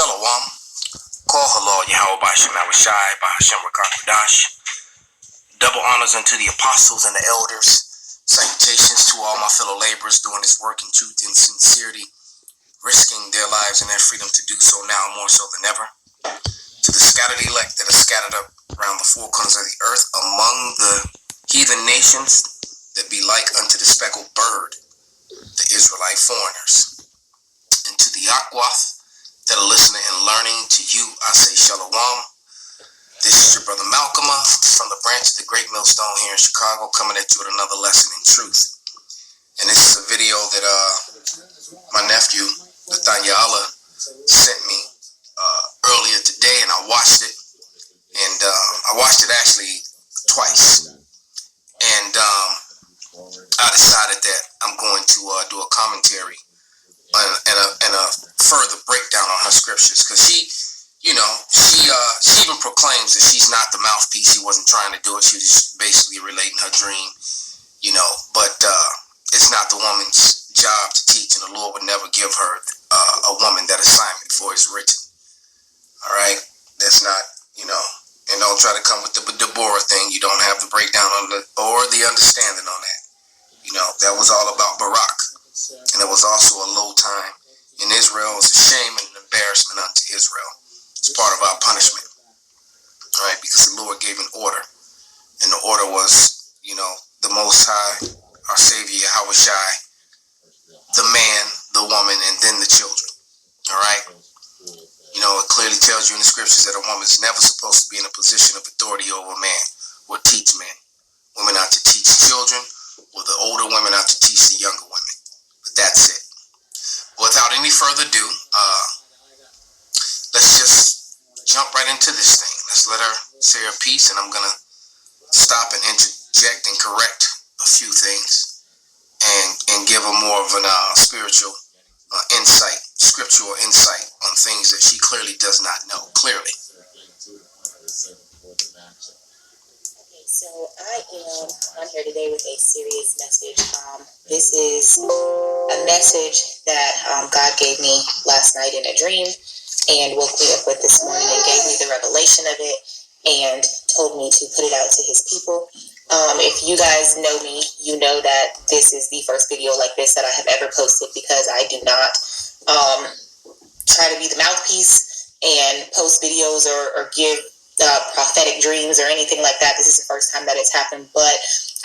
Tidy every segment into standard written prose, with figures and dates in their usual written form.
Shalom. Call halal Yahweh B'Shem Awashai B'Hashem Rakakadash. Double honors unto the apostles and the elders. Salutations to all my fellow laborers doing this work in truth and sincerity, risking their lives and their freedom to do so now more so than ever. To the scattered elect that are scattered up around the four corners of the earth among the heathen nations that be like unto the speckled bird, the Israelite foreigners. And to the Akwath that are listening and learning, to you I say Shalom. This is your brother Malcolm from the branch of the Great Millstone here in Chicago, coming at you with another lesson in truth. And this is a video that my nephew, Nathaniel Allah, sent me earlier today, and I watched it. And I watched it actually twice. And I decided that I'm going to do a commentary and a further breakdown on her scriptures, because she even proclaims that she's not the mouthpiece. She wasn't trying to do it. She was just basically relating her dream, but it's not the woman's job to teach, and the Lord would never give her a woman that assignment, for it's written. All right? That's not, and don't try to come with the Deborah thing. You don't have the breakdown or the understanding on that. That was all about Barak. And it was also a low time in Israel. It's a shame and an embarrassment unto Israel. It's part of our punishment. All right? Because the Lord gave an order. And the order was, the Most High, our Savior, Yahweh Shai, the man, the woman, and then the children. All right? It clearly tells you in the scriptures that a woman is never supposed to be in a position of authority over a man or teach men. Women are to teach children, or the older women are to teach the younger women. But that's it. Without any further ado, let's just jump right into this thing. Let's let her say her piece, and I'm going to stop and interject and correct a few things and give her more of an spiritual insight, scriptural insight on things that she clearly does not know. Clearly. Okay, so I am on here today with a serious message. This is a message that God gave me last night in a dream and woke me up with this morning and gave me the revelation of it and told me to put it out to his people. If you guys know me, you know that this is the first video like this that I have ever posted, because I do not try to be the mouthpiece and post videos or give prophetic dreams or anything like that. This is the first time that it's happened, but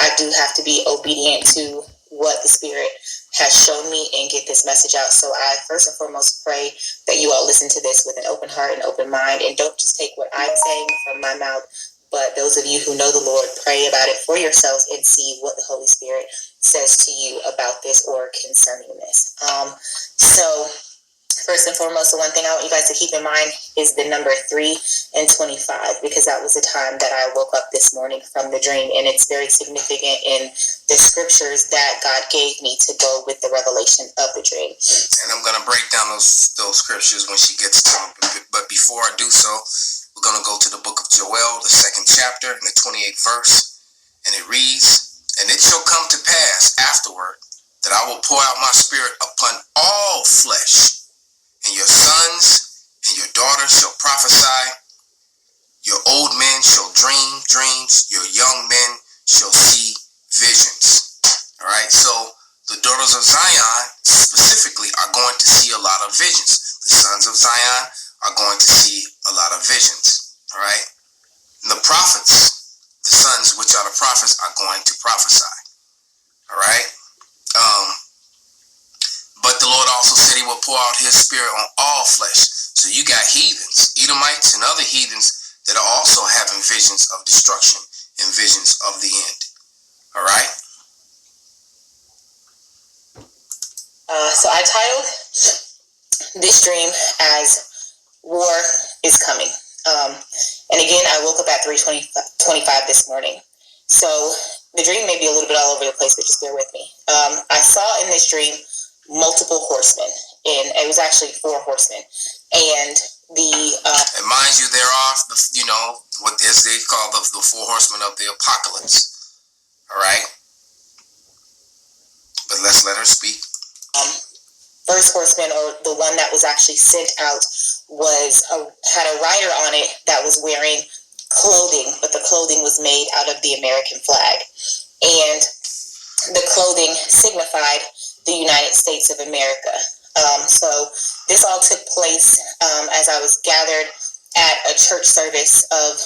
I do have to be obedient to what the Spirit has shown me and get this message out. So I first and foremost pray that you all listen to this with an open heart and open mind, and don't just take what I'm saying from my mouth, but those of you who know the Lord, pray about it for yourselves and see what the Holy Spirit says to you about this or concerning this. So first and foremost, the one thing I want you guys to keep in mind is the number 3 and 25, because that was the time that I woke up this morning from the dream, and it's very significant in the scriptures that God gave me to go with the revelation of the dream. And I'm going to break down those scriptures when she gets to them. But before I do so, we're going to go to the book of Joel, the 2nd chapter, and the 28th verse. And it reads, "And it shall come to pass afterward that I will pour out my spirit upon all flesh, and your sons and your daughters shall prophesy, your old men shall dream dreams, your young men shall see visions." All right, so the daughters of Zion specifically are going to see a lot of visions. The sons of Zion are going to see a lot of visions. All right, and the prophets, the sons which are the prophets, are going to prophesy. All right. But the Lord also said he will pour out his spirit on all flesh. So you got heathens, Edomites, and other heathens that are also having visions of destruction and visions of the end. All right? So I titled this dream as "War is Coming." And again, I woke up at 3:25 this morning. So the dream may be a little bit all over the place, but just bear with me. I saw in this dream multiple horsemen, and it was actually 4 horsemen. And and mind you, there are what as they call the 4 horsemen of the apocalypse. All right, but let's let her speak. First horseman, or the one that was actually sent out, had a rider on it that was wearing clothing, but the clothing was made out of the American flag. And the clothing signified the United States of America. So this all took place as I was gathered at a church service of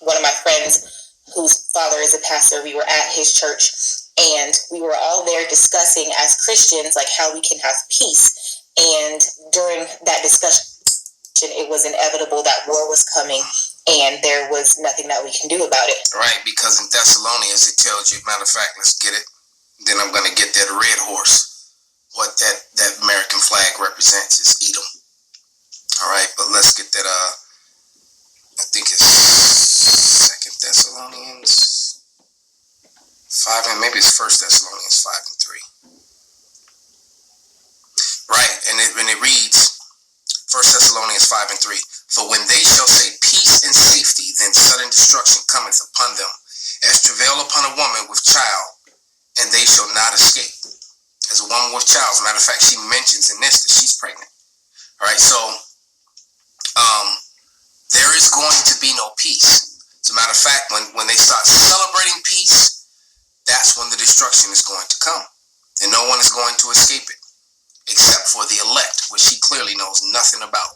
one of my friends whose father is a pastor. We were at his church, and we were all there discussing as Christians like how we can have peace. And during that discussion, it was inevitable that war was coming, and there was nothing that we can do about it. Right, because in Thessalonians it tells you, matter of fact, let's get it. Then I'm going to get that red horse. What that American flag represents is Edom. All right, but let's get that. I think it's 2 Thessalonians 5, and maybe it's 1 Thessalonians 5 and 3. Right, and it reads 1 Thessalonians 5 and 3. For when they shall say peace and safety, then sudden destruction cometh upon them, as travail upon a woman with child, and they shall not escape. As a woman with child, as a matter of fact, she mentions in this that she's pregnant. All right, so there is going to be no peace. As a matter of fact, when they start celebrating peace, that's when the destruction is going to come, and no one is going to escape it, except for the elect, which she clearly knows nothing about.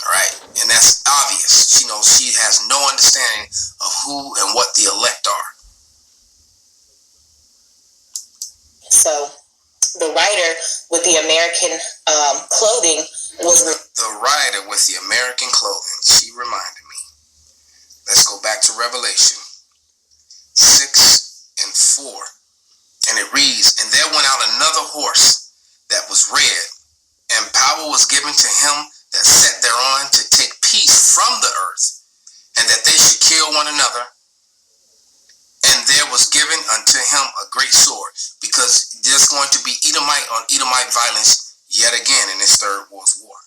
All right, and that's obvious. She knows, she has no understanding of who and what the elect are. So the rider with the American clothing was the rider with the American clothing. She reminded me. Let's go back to Revelation 6 and 4, and it reads, and there went out another horse that was red, and power was given to him that sat thereon to take peace from the earth, and that they should kill one another. And there was given unto him a great sword, because there's going to be Edomite on Edomite violence yet again in this third world war.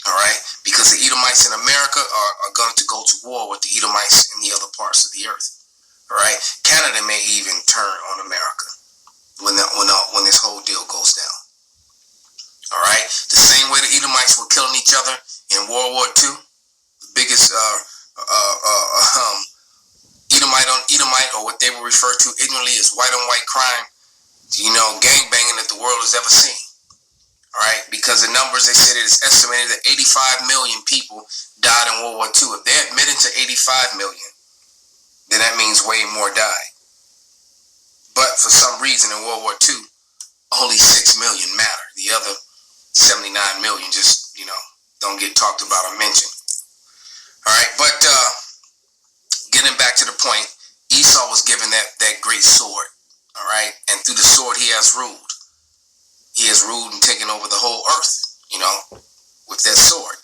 All right, because the Edomites in America are going to go to war with the Edomites in the other parts of the earth. All right, Canada may even turn on America when this whole deal goes down. All right, the same way the Edomites were killing each other in World War II, the biggest Edomite on Edomite, or what they will refer to ignorantly as white on white crime, gangbanging that the world has ever seen. All right, because the numbers, they said it is estimated that 85 million people died in World War II. If they're admitted to 85 million, then that means way more died. But for some reason in World War II, only 6 million matter. The other 79 million just, don't get talked about or mentioned. All right, but getting back to the point, Esau was given that great sword. All right, and through the sword he has ruled. He has ruled and taken over the whole earth, with that sword.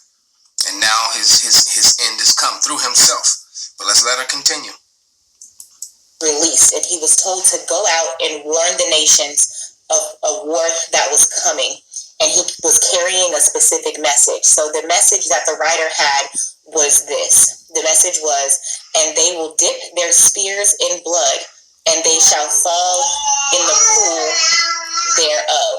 And now his end has come through himself. But let's let her continue. Released, and he was told to go out and warn the nations of a war that was coming. And he was carrying a specific message. So the message that the writer had was this. The message was, and they will dip their spears in blood, and they shall fall in the pool thereof.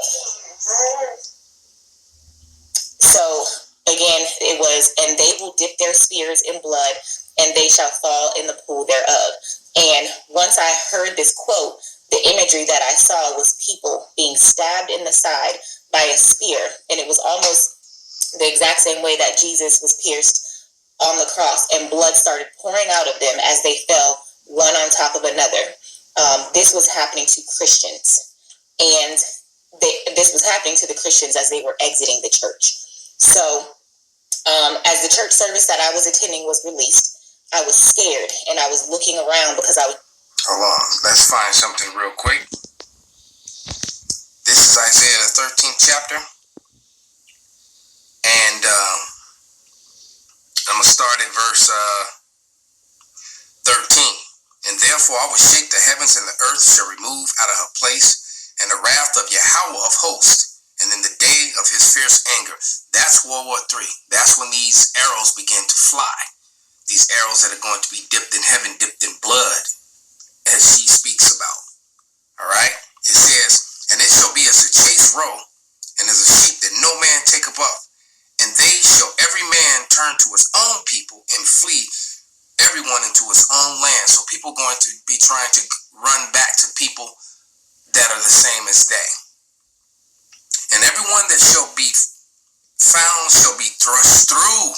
So again, it was, and they will dip their spears in blood, and they shall fall in the pool thereof. And once I heard this quote, the imagery that I saw was people being stabbed in the side by a spear, and it was almost the exact same way that Jesus was pierced on the cross, and blood started pouring out of them as they fell one on top of another. This was happening to Christians, and this was happening to the Christians as they were exiting the church. So as the church service that I was attending was released, I was scared, and I was looking around because I was... Hold on, let's find something real quick. This is Isaiah the 13th chapter, and I'm going to start at verse 13. And therefore I will shake the heavens, and the earth shall remove out of her place, and the wrath of Yahweh of hosts, and in the day of his fierce anger. That's World War III. That's when these arrows begin to fly. These arrows that are going to be dipped in heaven, dipped in blood, as she speaks about. All right? It says, and it shall be as a chased roe, and as a sheep that no man taketh up. And and flee everyone into his own land. So people are going to be trying to run back to people that are the same as they. And everyone that shall be found shall be thrust through,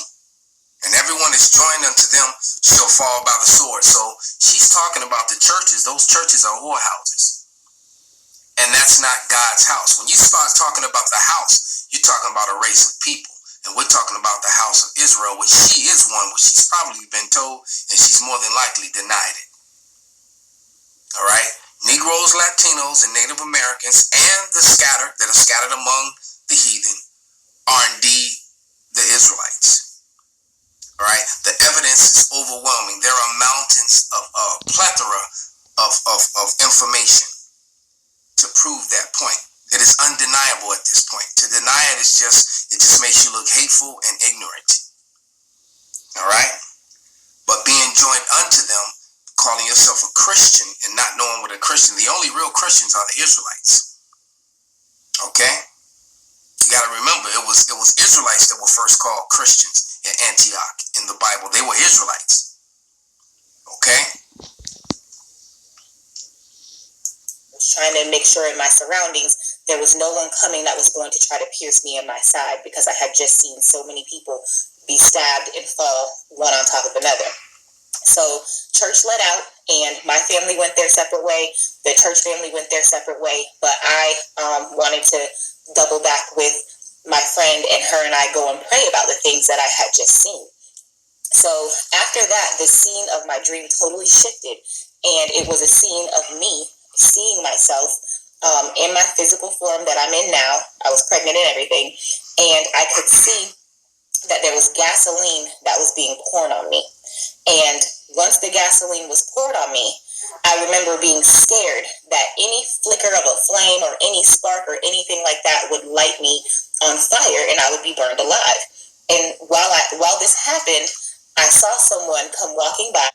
and everyone that's joined unto them shall fall by the sword. So she's talking about the churches. Those churches are whorehouses. And that's not God's house. When you start talking about the house, you're talking about a race of people. And we're talking about the house of Israel, which she is one, which she's probably been told, and she's more than likely denied it. All right? Negroes, Latinos, and Native Americans, and the scattered, that are scattered among the heathen, are indeed the Israelites. All right? The evidence is overwhelming. There are mountains of plethora of information to prove that point. It is undeniable at this point. To deny it is it just makes you look hateful and ignorant. All right? But being joined unto them, calling yourself a Christian and not knowing what a Christian, the only real Christians are the Israelites. Okay? You got to remember, it was Israelites that were first called Christians in Antioch in the Bible. They were Israelites. Okay? Trying to make sure in my surroundings there was no one coming that was going to try to pierce me in my side, because I had just seen so many people be stabbed and fall one on top of another. So church let out, and my family went their separate way. The church family went their separate way, but I wanted to double back with my friend, and her and I go and pray about the things that I had just seen. So after that, the scene of my dream totally shifted, and it was a scene of me seeing myself in my physical form that I'm in now. I was pregnant and everything, and I could see that there was gasoline that was being poured on me. And once the gasoline was poured on me, I remember being scared that any flicker of a flame or any spark or anything like that would light me on fire and I would be burned alive. And while this happened, I saw someone come walking by.